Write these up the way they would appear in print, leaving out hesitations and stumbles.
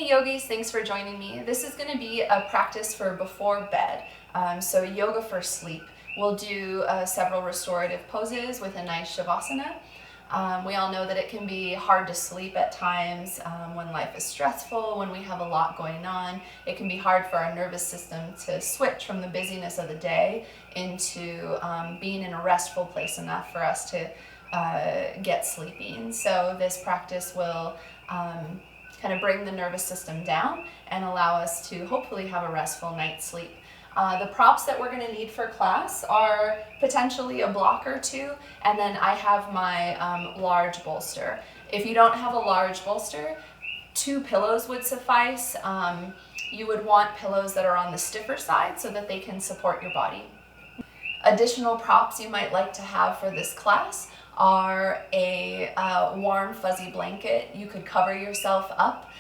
Hey yogis, thanks for joining me. This is going to be a practice for before bed, so yoga for sleep. We'll do several restorative poses with a nice shavasana. We all know that it can be hard to sleep at times when life is stressful, when we have a lot going on. It can be hard for our nervous system to switch from the busyness of the day into being in a restful place enough for us to get sleeping. So this practice will kind of bring the nervous system down and allow us to hopefully have a restful night's sleep. The props that we're going to need for class are potentially a block or two, and then I have my large bolster. If you don't have a large bolster, 2 pillows would suffice. You would want pillows that are on the stiffer side so that they can support your body. Additional props you might like to have for this class are a warm fuzzy blanket you could cover yourself up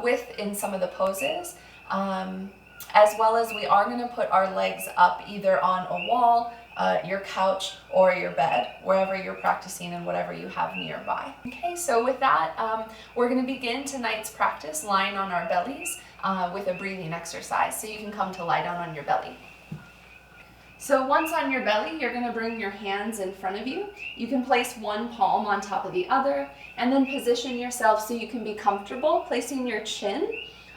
with in some of the poses, as well as we are going to put our legs up either on a wall, your couch, or your bed, wherever you're practicing and whatever you have nearby. Okay, so with that, we're going to begin tonight's practice lying on our bellies with a breathing exercise, so you can come to lie down on your belly. So once on your belly, you're going to bring your hands in front of you. You can place one palm on top of the other, and then position yourself so you can be comfortable, placing your chin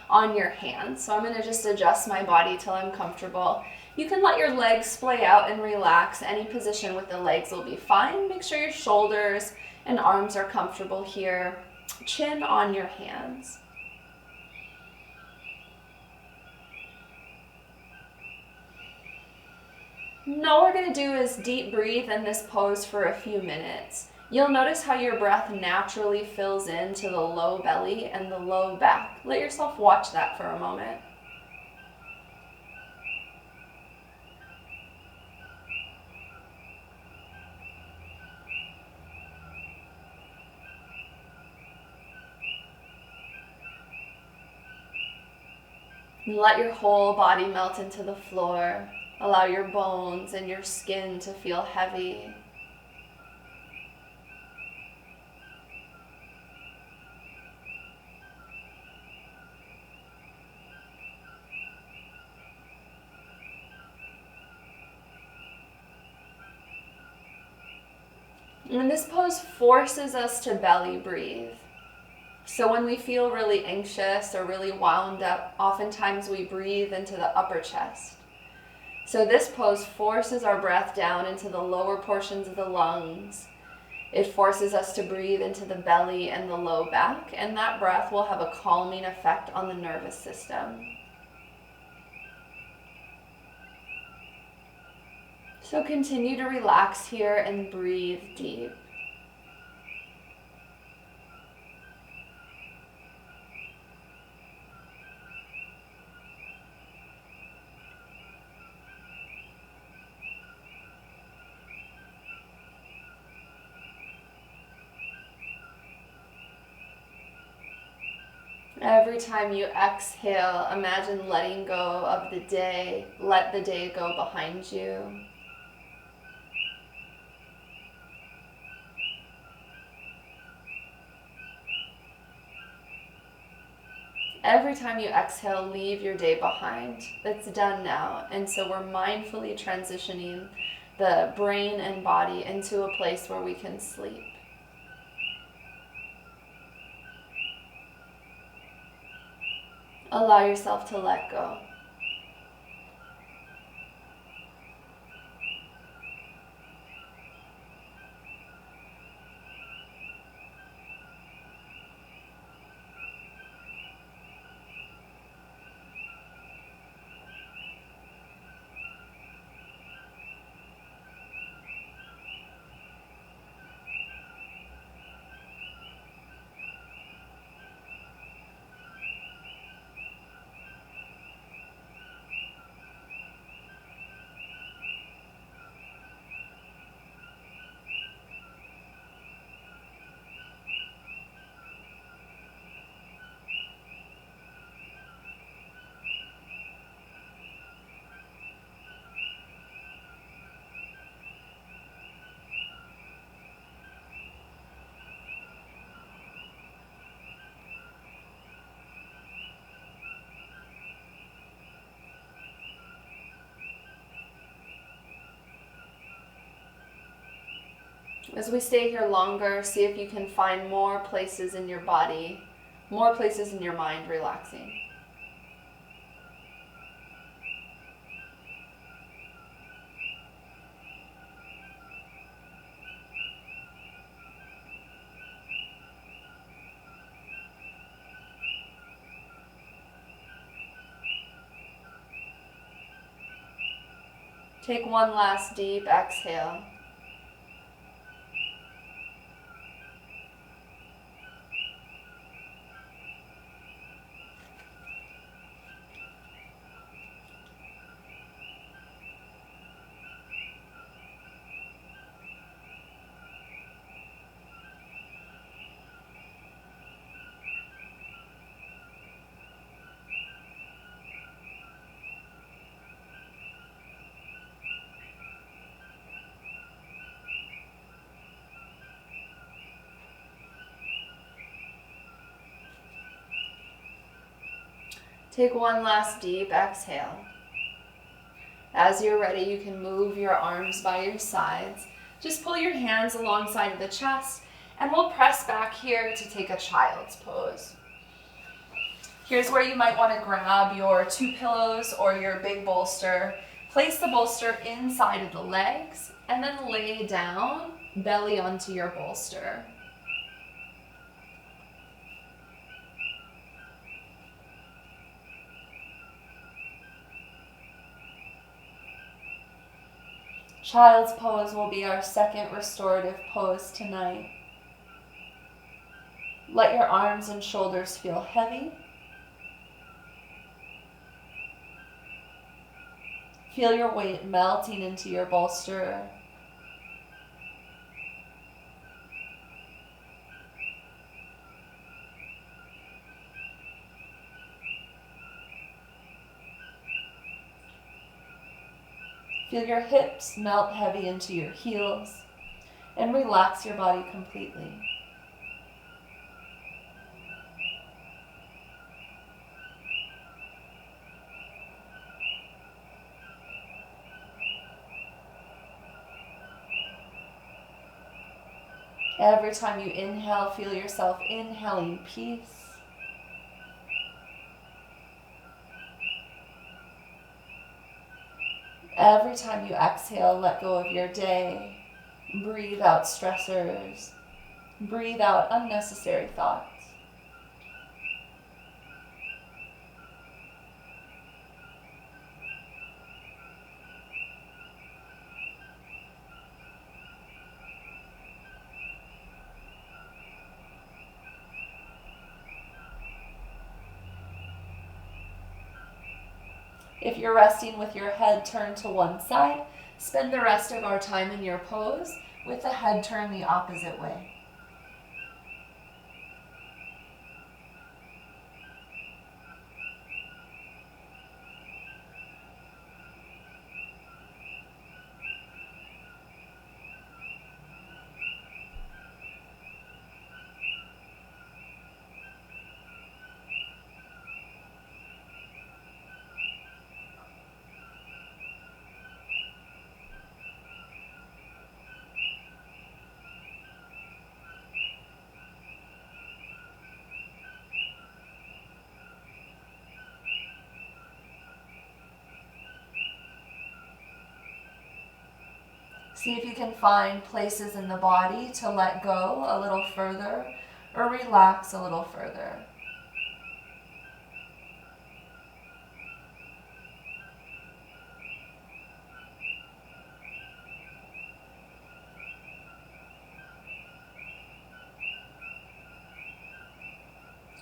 on your hands. So I'm going to just adjust my body till I'm comfortable. You can let your legs splay out and relax. Any position with the legs will be fine. Make sure your shoulders and arms are comfortable here. Chin on your hands. Now what we're going to do is deep breathe in this pose for a few minutes. You'll notice how your breath naturally fills into the low belly and the low back. Let yourself watch that for a moment. Let your whole body melt into the floor. Allow your bones and your skin to feel heavy. And this pose forces us to belly breathe. So when we feel really anxious or really wound up, oftentimes we breathe into the upper chest. So this pose forces our breath down into the lower portions of the lungs. It forces us to breathe into the belly and the low back, and that breath will have a calming effect on the nervous system. So continue to relax here and breathe deep. Every time you exhale, imagine letting go of the day. Let the day go behind you. Every time you exhale, leave your day behind. It's done now. And so we're mindfully transitioning the brain and body into a place where we can sleep. Allow yourself to let go. As we stay here longer, see if you can find more places in your body, more places in your mind relaxing. Take one last deep exhale. Take one last deep exhale. As you're ready, you can move your arms by your sides. Just pull your hands alongside of the chest, and we'll press back here to take a child's pose. Here's where you might want to grab your 2 pillows or your big bolster. Place the bolster inside of the legs, and then lay down, belly onto your bolster. Child's pose will be our second restorative pose tonight. Let your arms and shoulders feel heavy. Feel your weight melting into your bolster. Feel your hips melt heavy into your heels and relax your body completely. Every time you inhale, feel yourself inhaling peace. Every time you exhale, let go of your day. Breathe out stressors. Breathe out unnecessary thoughts. If you're resting with your head turned to one side, spend the rest of our time in your pose with the head turned the opposite way. See if you can find places in the body to let go a little further or relax a little further.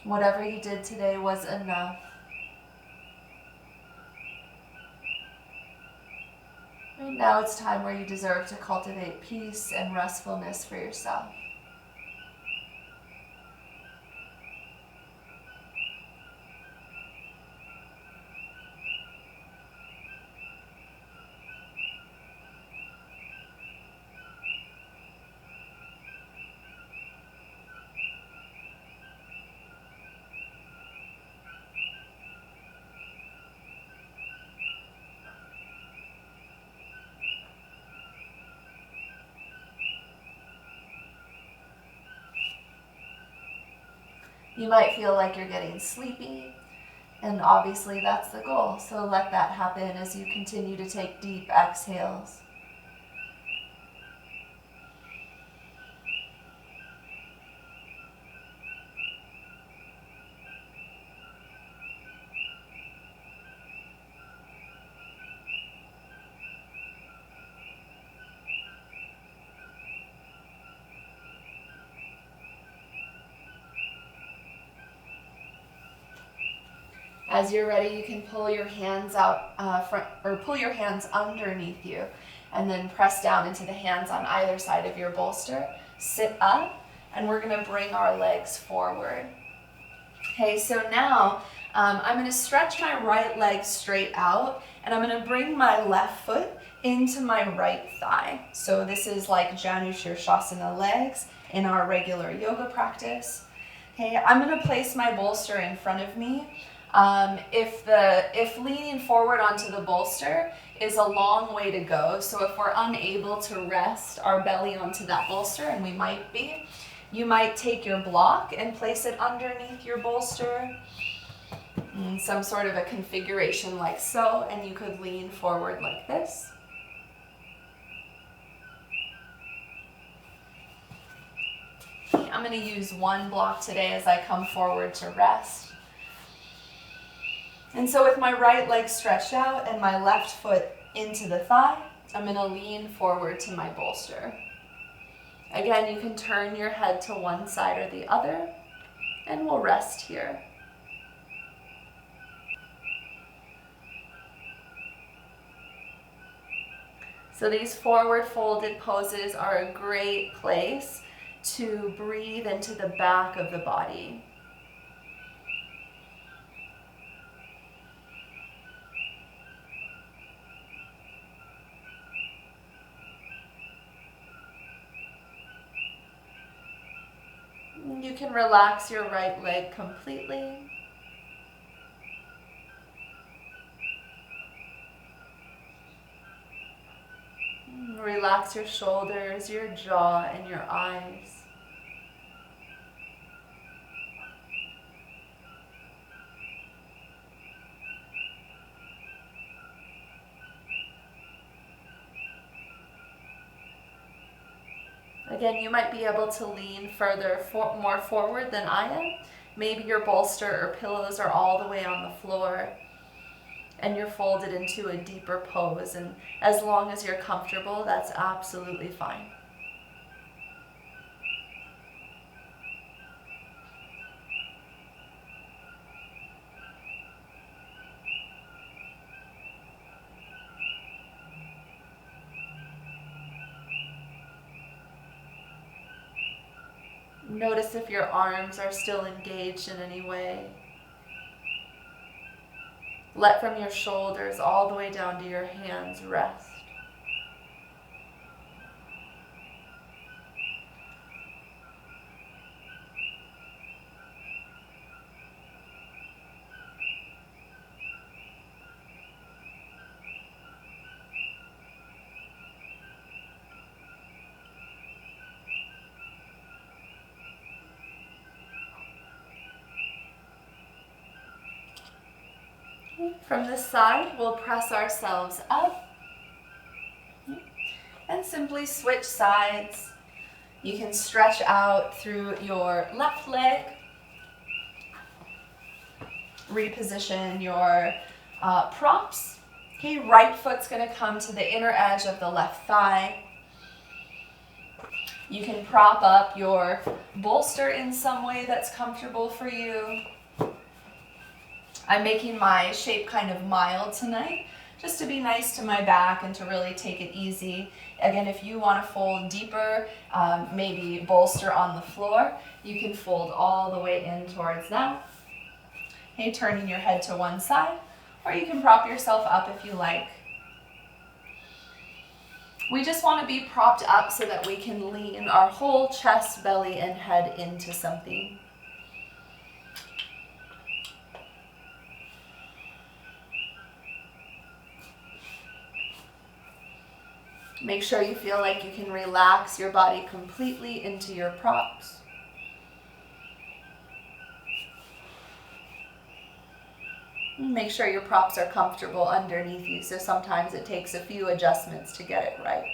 Whatever you did today was enough. And now it's time where you deserve to cultivate peace and restfulness for yourself. You might feel like you're getting sleepy, and obviously that's the goal. So let that happen as you continue to take deep exhales. As you're ready, you can pull your hands out pull your hands underneath you, and then press down into the hands on either side of your bolster. Sit up, and we're going to bring our legs forward. Okay, so now I'm going to stretch my right leg straight out, and I'm going to bring my left foot into my right thigh. So this is like Janushirshasana legs in our regular yoga practice. Okay, I'm going to place my bolster in front of me. If leaning forward onto the bolster is a long way to go, so if we're unable to rest our belly onto that bolster, and we might be, you might take your block and place it underneath your bolster in some sort of a configuration like so, and you could lean forward like this. I'm going to use one block today as I come forward to rest. And so with my right leg stretched out and my left foot into the thigh, I'm going to lean forward to my bolster. Again, you can turn your head to one side or the other, and we'll rest here. So these forward folded poses are a great place to breathe into the back of the body. You can relax your right leg completely. Relax your shoulders, your jaw, and your eyes. Again, you might be able to lean more forward than I am. Maybe your bolster or pillows are all the way on the floor and you're folded into a deeper pose. And as long as you're comfortable, that's absolutely fine. Notice if your arms are still engaged in any way. Let from your shoulders all the way down to your hands rest. From this side, we'll press ourselves up and simply switch sides. You can stretch out through your left leg, reposition your props. Okay, right foot's going to come to the inner edge of the left thigh. You can prop up your bolster in some way that's comfortable for you. I'm making my shape kind of mild tonight, just to be nice to my back and to really take it easy. Again, if you want to fold deeper, maybe bolster on the floor, you can fold all the way in towards that. Okay, turning your head to one side, or you can prop yourself up if you like. We just want to be propped up so that we can lean our whole chest, belly, and head into something. Make sure you feel like you can relax your body completely into your props. Make sure your props are comfortable underneath you, so sometimes it takes a few adjustments to get it right.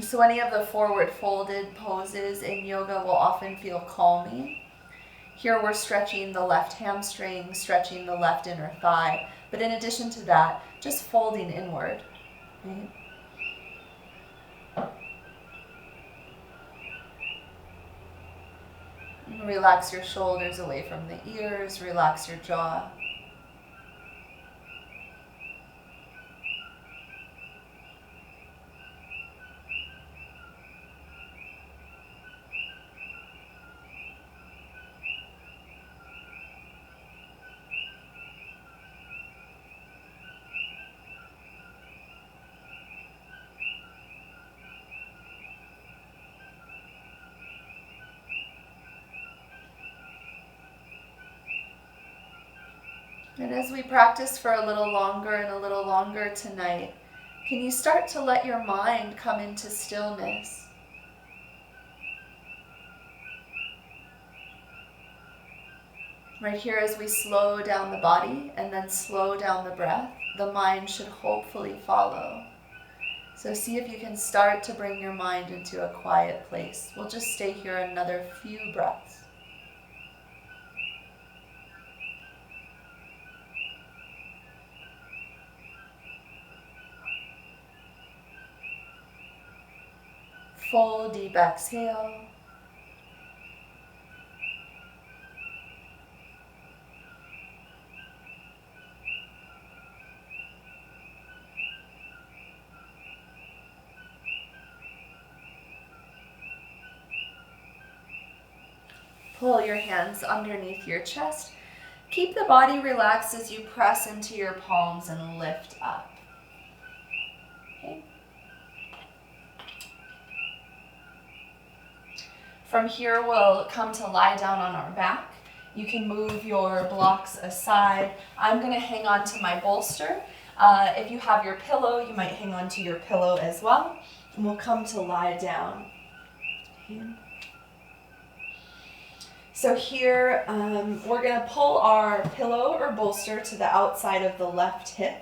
So any of the forward folded poses in yoga will often feel calming. Here we're stretching the left hamstring, stretching the left inner thigh, but in addition to that, just folding inward. Right? Relax your shoulders away from the ears, relax your jaw. And as we practice for a little longer and a little longer tonight, can you start to let your mind come into stillness? Right here, as we slow down the body and then slow down the breath, the mind should hopefully follow. So see if you can start to bring your mind into a quiet place. We'll just stay here another few breaths. Full deep exhale. Pull your hands underneath your chest. Keep the body relaxed as you press into your palms and lift up. Okay. From here, we'll come to lie down on our back. You can move your blocks aside. I'm going to hang on to my bolster. If you have your pillow, you might hang on to your pillow as well. And we'll come to lie down. Okay. So here, we're going to pull our pillow or bolster to the outside of the left hip.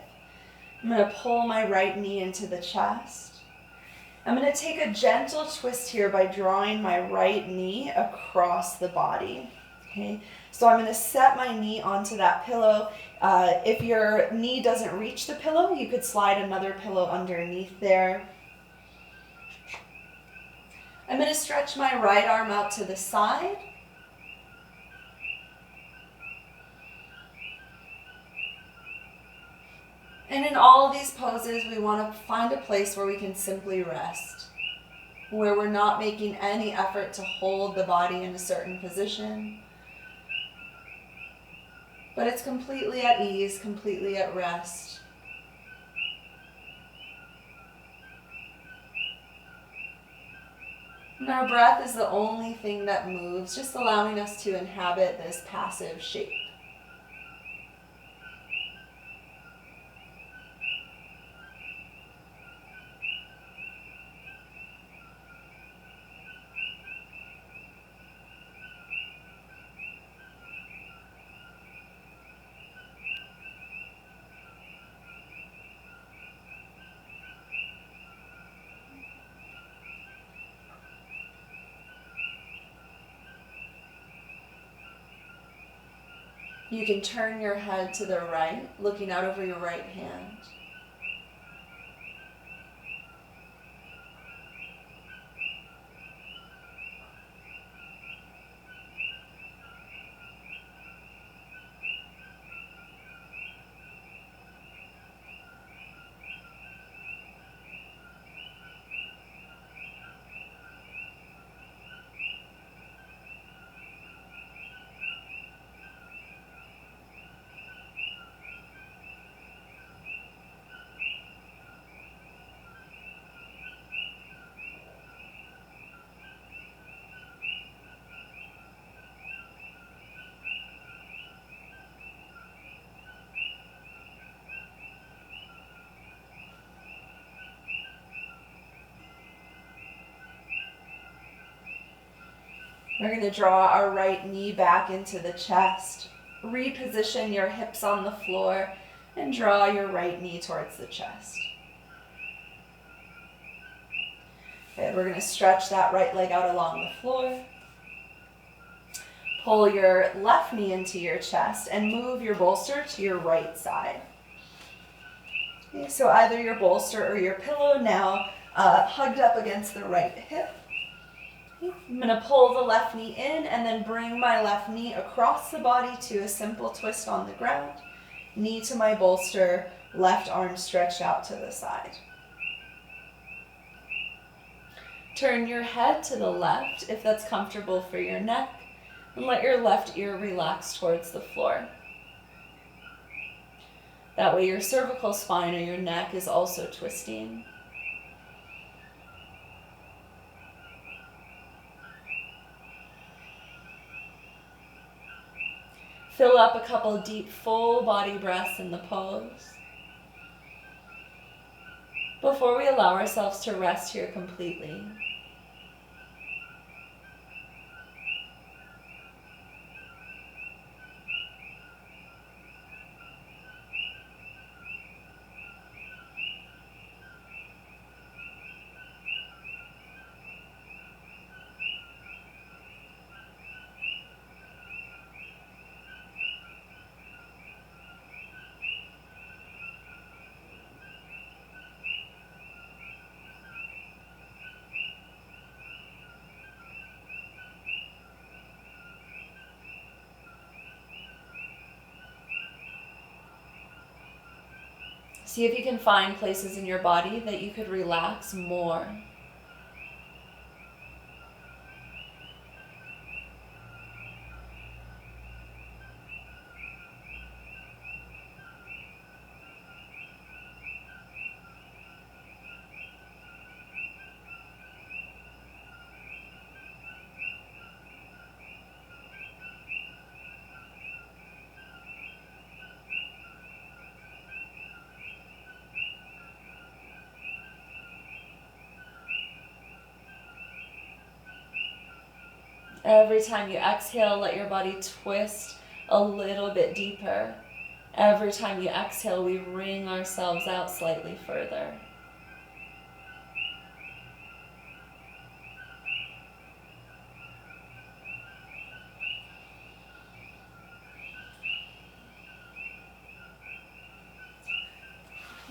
I'm going to pull my right knee into the chest. I'm going to take a gentle twist here by drawing my right knee across the body. Okay, so I'm going to set my knee onto that pillow. If your knee doesn't reach the pillow, you could slide another pillow underneath there. I'm going to stretch my right arm out to the side. And in all of these poses, we want to find a place where we can simply rest, where we're not making any effort to hold the body in a certain position, but it's completely at ease, completely at rest. And our breath is the only thing that moves, just allowing us to inhabit this passive shape. You can turn your head to the right, looking out over your right hand. We're going to draw our right knee back into the chest. Reposition your hips on the floor and draw your right knee towards the chest. Okay, we're going to stretch that right leg out along the floor. Pull your left knee into your chest and move your bolster to your right side. Okay, so either your bolster or your pillow now hugged up against the right hip. Okay, I'm going to pull the left knee in and then bring my left knee across the body to a simple twist on the ground. Knee to my bolster, left arm stretched out to the side. Turn your head to the left if that's comfortable for your neck, and let your left ear relax towards the floor. That way your cervical spine or your neck is also twisting. Fill up a couple deep full body breaths in the pose before we allow ourselves to rest here completely. See if you can find places in your body that you could relax more. Every time you exhale, let your body twist a little bit deeper. Every time you exhale, we wring ourselves out slightly further.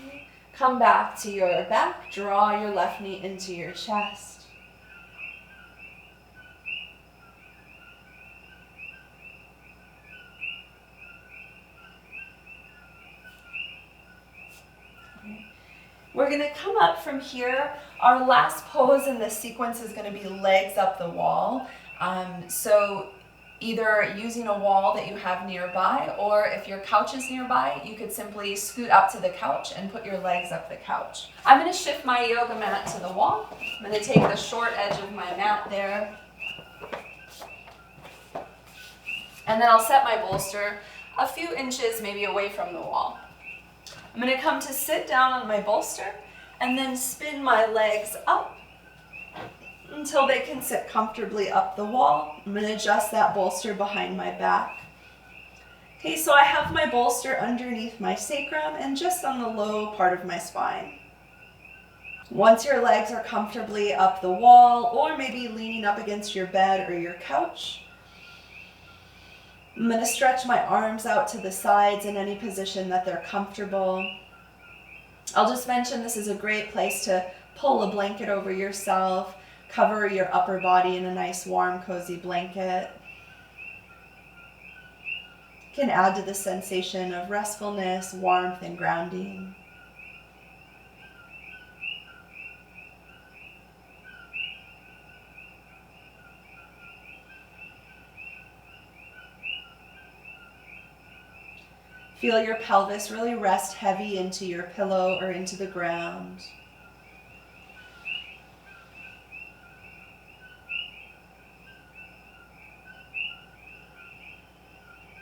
Okay. Come back to your back. Draw your left knee into your chest. We're going to come up from here. Our last pose in this sequence is going to be legs up the wall. So either using a wall that you have nearby, or if your couch is nearby, you could simply scoot up to the couch and put your legs up the couch. I'm going to shift my yoga mat to the wall. I'm going to take the short edge of my mat there. And then I'll set my bolster a few inches maybe away from the wall. I'm going to come to sit down on my bolster and then spin my legs up until they can sit comfortably up the wall. I'm going to adjust that bolster behind my back. Okay, so I have my bolster underneath my sacrum and just on the low part of my spine. Once your legs are comfortably up the wall or maybe leaning up against your bed or your couch, I'm going to stretch my arms out to the sides in any position that they're comfortable. I'll just mention this is a great place to pull a blanket over yourself, cover your upper body in a nice warm cozy blanket. It can add to the sensation of restfulness, warmth, and grounding. Feel your pelvis really rest heavy into your pillow or into the ground.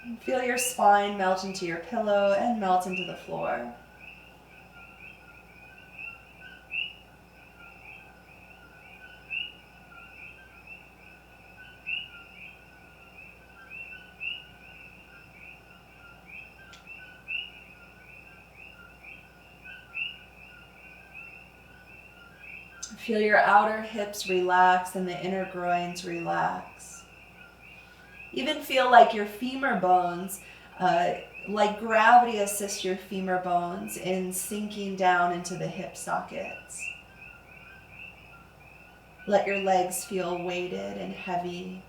And feel your spine melt into your pillow and melt into the floor. Feel your outer hips relax and the inner groins relax. Even feel like your femur bones, like gravity assists your femur bones in sinking down into the hip sockets. Let your legs feel weighted and heavy.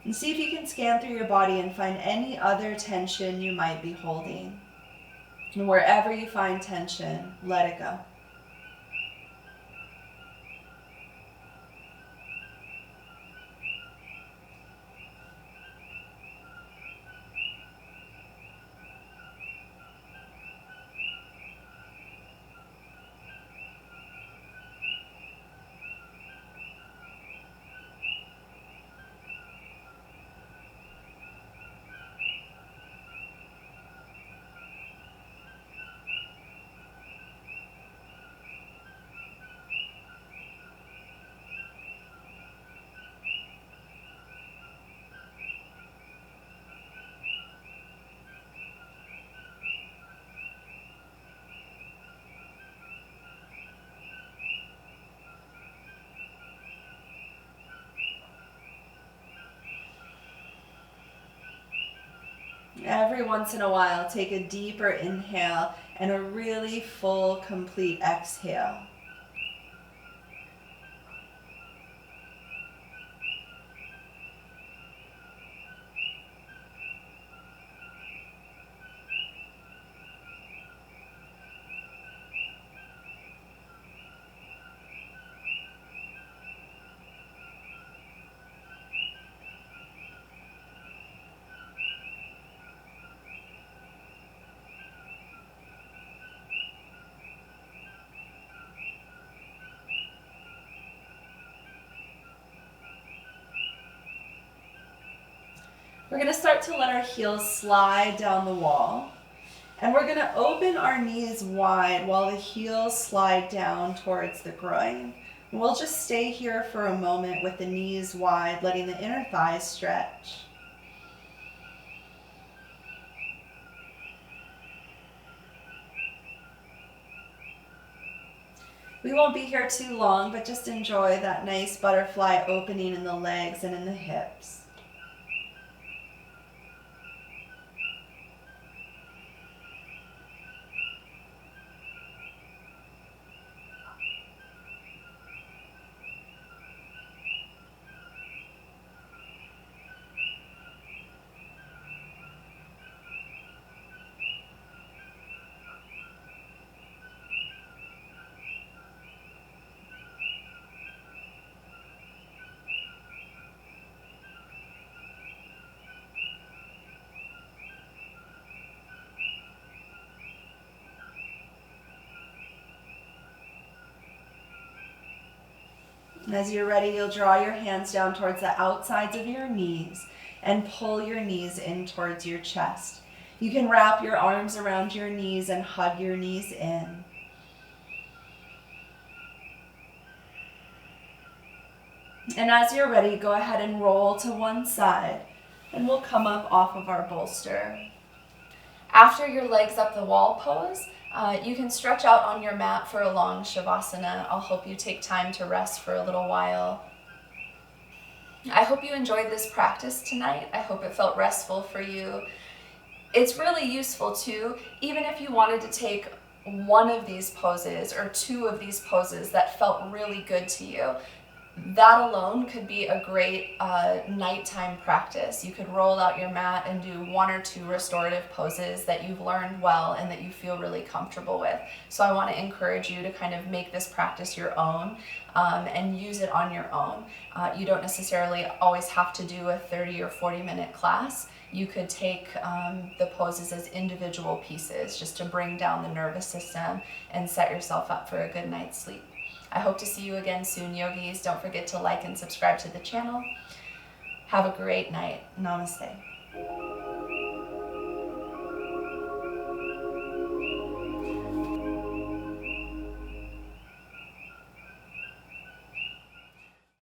And see if you can scan through your body and find any other tension you might be holding. And wherever you find tension, let it go. Every once in a while, take a deeper inhale and a really full, complete exhale. We're going to start to let our heels slide down the wall. And we're going to open our knees wide while the heels slide down towards the groin. And we'll just stay here for a moment with the knees wide, letting the inner thighs stretch. We won't be here too long, but just enjoy that nice butterfly opening in the legs and in the hips. And as you're ready, you'll draw your hands down towards the outsides of your knees and pull your knees in towards your chest. You can wrap your arms around your knees and hug your knees in. And as you're ready, go ahead and roll to one side, and we'll come up off of our bolster. After your legs up the wall pose, you can stretch out on your mat for a long shavasana. I'll hope you take time to rest for a little while. I hope you enjoyed this practice tonight. I hope it felt restful for you. It's really useful too, even if you wanted to take one of these poses or two of these poses that felt really good to you. That alone could be a great nighttime practice. You could roll out your mat and do one or two restorative poses that you've learned well and that you feel really comfortable with. So I want to encourage you to kind of make this practice your own and use it on your own. You don't necessarily always have to do a 30 or 40-minute class. You could take the poses as individual pieces just to bring down the nervous system and set yourself up for a good night's sleep. I hope to see you again soon, yogis. Don't forget to like and subscribe to the channel. Have a great night. Namaste.